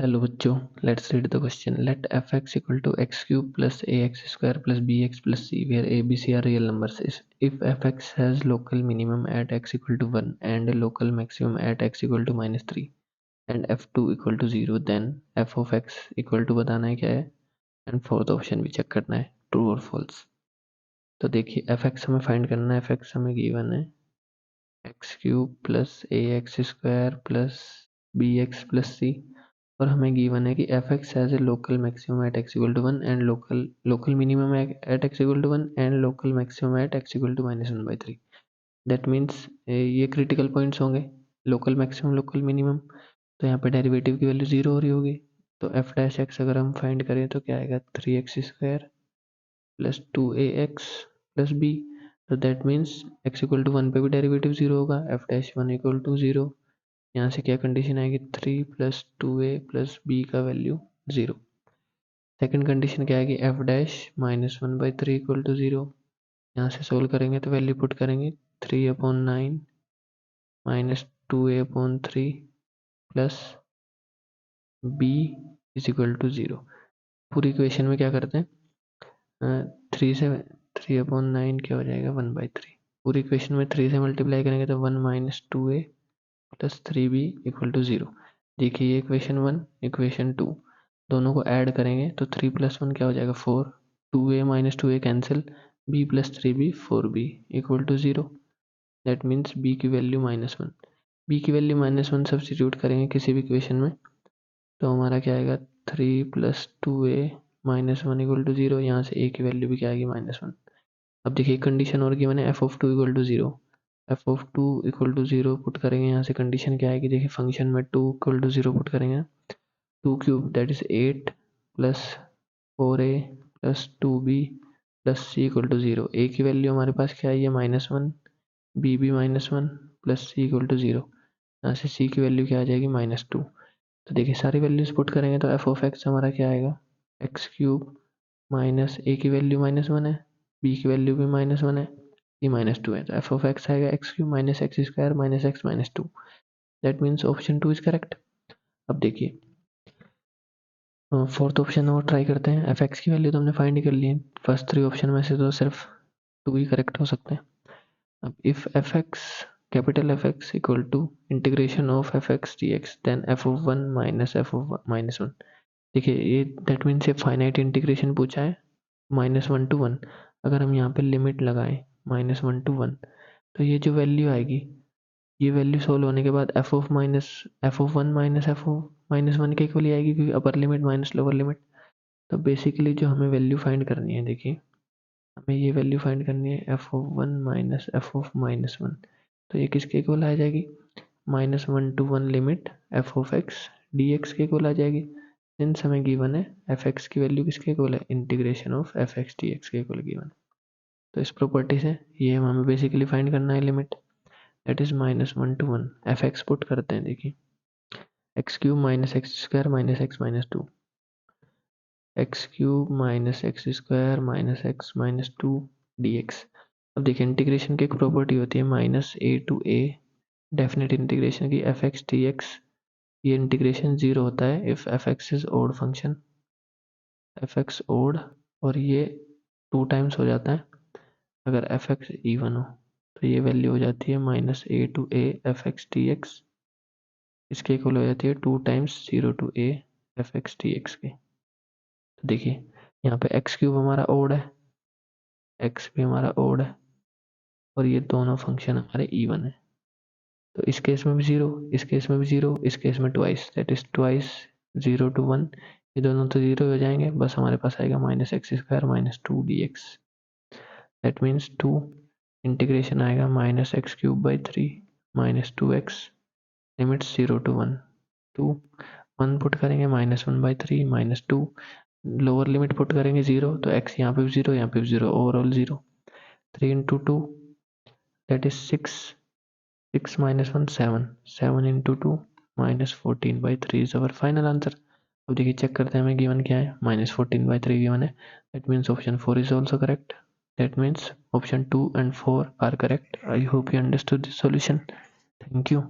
Hello बच्चों, let's read the question. Let fx equal to x cube plus ax square plus bx plus c where a, b, c are real numbers. If fx has local minimum at x equal to 1 and local maximum at x equal to -3 and f2 equal to 0, then f of x equal to बताना है क्या है and fourth option भी check करना है true और false. तो देखिए fx हमें फाइंड करना है. fx हमें गिवन है x cube plus ax square plus bx plus c और हमें गिवन है कि fx has a local maximum at x equal to 1 and local minimum at x equal to 1 and local maximum at x equal to -1/3. That means ये critical points होंगे, local maximum local minimum. तो यहाँ पे derivative की value 0 हो रही होगी. तो f डैश x अगर हम फाइंड करें तो क्या आएगा 3x square plus 2ax plus b. तो that means x equal to 1 पे भी डेरिवेटिव 0 होगा. f dash 1 equal to 0. यहाँ से क्या कंडीशन आएगी 3 प्लस 2a प्लस b का वैल्यू 0. सेकंड कंडीशन क्या आएगी f डैश -1/3 इक्वल टू 0. यहाँ से सोल्व करेंगे तो वैल्यू पुट करेंगे 3/9 minus 2a/3 plus b is equal to 0. पूरी इक्वेशन में क्या करते हैं 3/9 क्या हो जाएगा 1/3. पूरी इक्वेशन में 3 से मल्टीप्लाई करेंगे तो 1 minus 2a plus 3b equal to 0. देखिए ये इक्वेशन 1 इक्वेशन 2 दोनों को ऐड करेंगे तो 3 प्लस 1 क्या हो जाएगा 4. 2a minus 2a cancel, b plus 3b 4b equal to 0. That means b की वैल्यू -1. b की वैल्यू -1 सब्स्टिट्यूट करेंगे किसी भी इक्वेशन में तो हमारा क्या आएगा 3 प्लस 2a -1 इक्वल टू 0. यहाँ से a की वैल्यू भी क्या आएगी -1. अब देखिए कंडीशन और की मैंने f of 2 equal to 0. f of 2 equal to 0 put करेंगे. यहाँ से कंडीशन क्या आएगी देखिए फंक्शन में 2 इक्वल टू 0 पुट करेंगे 2 cube that is 8 plus 4a plus 2b plus c equal to 0. a की वैल्यू हमारे पास क्या आई है -1, b भी -1 प्लस c इक्वल टू 0. यहाँ से c की वैल्यू क्या आ जाएगी -2. तो देखिए सारी वैल्यूज पुट करेंगे तो f ऑफ x हमारा क्या आएगा x क्यूब माइनस a की वैल्यू -1 है, b की वैल्यू भी -1 है, c -2 है. तो f ऑफ x आएगा x cube minus x square minus x minus 2. That means option 2 is correct. अब देखिए फोर्थ ऑप्शन और ट्राई करते हैं. एफ एक्स की वैल्यू तो हमने फाइंड कर ली है. फर्स्ट 3 ऑप्शन में से तो सिर्फ 2 ही करेक्ट हो सकते हैं. अब if F X capital F X equal to integration of F X D X then F of 1 minus F of -1. देखिए ये दैट मीन्स ये फाइनाइट इंटीग्रेशन पूछा है -1 to 1. अगर हम यहाँ पे लिमिट लगाएं -1 to 1 तो ये जो वैल्यू आएगी ये वैल्यू सोल्व होने के बाद F of 1 minus F of -1 के इक्वल ही आएगी क्योंकि upper limit minus lower limit. तो बेसिकली जो हमें वैल्यू फाइंड करनी है देखिए हमें ये वैल्यू फाइंड करनी है F of 1 minus F of -1. तो ये किसके इक्वल आ जाएगी -1 to 1 limit F of x D x के इक्वल आ जाएगी. सिंस हमें गिवन है एफ एक्स की वैल्यू किसके इक्वल है integration of F X D x के इक्वल गिवन. तो इस प्रॉपर्टी से ये हमें बेसिकली फाइंड करना है limit that is -1 to 1. F x put करते हैं देखिए x cube minus x square minus x minus 2 x cube minus x square minus x minus 2 D x. अब देखिए इंटीग्रेशन की एक प्रॉपर्टी होती है -a to a definite integration की एफ एक्स डी एक्स. ये इंटीग्रेशन 0 होता है if F X is odd function F X odd और ये 2 टाइम्स हो जाता है अगर एफ एक्स इवन हो. तो ये वैल्यू हो जाती है -a to a F X D x. इसके इक्वल हो जाती है 2 times 0 to a F X D x के. तो देखिए यहाँ पे एक्स क्यूब हमारा ओड है, एक्स भी हमारा ओड है और ये दोनों फंक्शन हमारे इवन है. तो इस केस में भी 0, इस केस में भी 0, इस केस में twice that is twice 0 to 1. ये दोनों तो 0 हो जाएंगे. बस हमारे पास आएगा -x square minus 2 dx. That means 2 integration आएगा -x cube by 3 minus 2x limits 0 to 1. 2 1 put करेंगे -1/3 माइनस 2 लोअर लिमिट पुट करेंगे 0 तो x यहाँ पे भी 0 यहाँ पे भी 0 overall 0. 3 into 2 that is 6 6 minus 1 7 7 into 2 -14/3 is our final answer. अब देखिए चेक करते हैं हमें गिवन क्या है -14/3 गिवन है. That means option 4 is also correct. That means option 2 and 4 are correct. I hope you understood this solution. Thank you.